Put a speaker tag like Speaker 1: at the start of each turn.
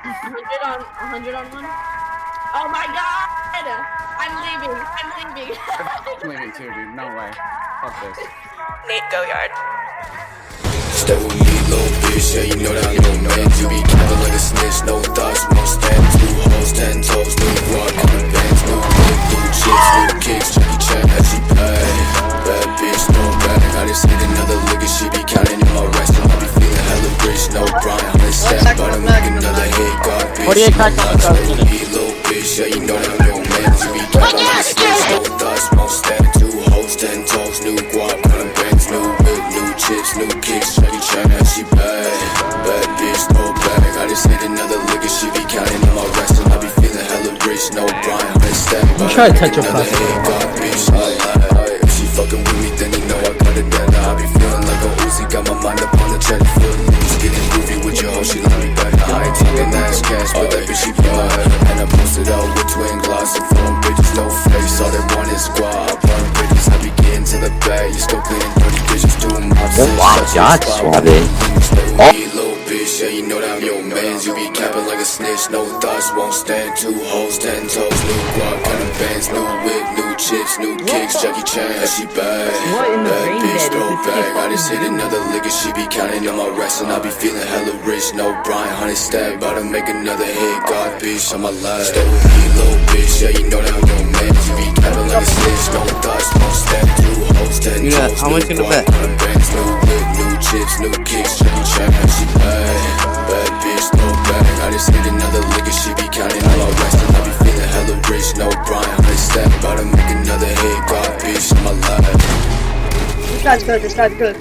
Speaker 1: 100 on one. Oh my god! I'm leaving.
Speaker 2: I'm leaving too, dude. No way. Fuck this.
Speaker 3: Nategoyard.
Speaker 4: Stay with me, little bitch, yeah, you know that I'm no man. You be capping like a snitch, no thoughts, won't stand. 2 hoes, 10 toes, new guac, new bands, new whip, new chips, new kicks, Jackie Chan, as she pay. Bad bitch, no bag, I just hit another liquor, she be counting in my rest, and I be feeling hella rich, no Brian, I'm gonna stand, but I'm making another hit, God, bitch, I'm not. Stay with me, little bitch, yeah, you know that I'm no man. You be capping like a snitch, no thoughts, won't stand. 2 hoes, 10 toes, new guac, new bands, new whip, new chips, new kicks, Jackie Chan, as she pay. Bad bitch, no bag, I just hit another liquor, she be counting on my rest, and I be feeling hella rich, no Brian, I'm gonna stand, but I'm making another hit, God, bitch, if she fucking with me, then you know I got it down. I be feeling like a Uzi, got my mind up on the check. Footloose, getting groovy with your hoe, she love me better. I ain't talking ass cash, but that bitch she bad. And I posted out with twin glass and 4 bitches, no face. All they want is squad, run bitches. I be getting to the bag, you still cleaning dirty dishes, doing my little bitch, yeah, you know that I'm your mans. You be capping like a snitch, no thoughts, won't stand. 2 hoes, 10 toes, new guac, new bands, new whip, new chips, new kicks, Jackie Chan, she bad. Bad bitch, no bag, I just hit another liquor, she be counting on my rest, and I be feeling hella rich, no Brian, 100 stack, bout to make another hit, God, bitch, on my life. Stay with me, little bitch, yeah, you know that I'm your man. You be capping like a snitch, no thoughts, won't stand. 2 hoes, 10 toes,
Speaker 5: how much in the bet?
Speaker 4: new bands, new whip, new chips, new kicks, Jackie Chan, she bad. Bad bitch, no bag, I just hit another liquor, she be counting on my rest, and I be feeling hella rich, no Brian, 100 stack, bout to make another hit, God, bitch, on my life.
Speaker 6: This guy's good,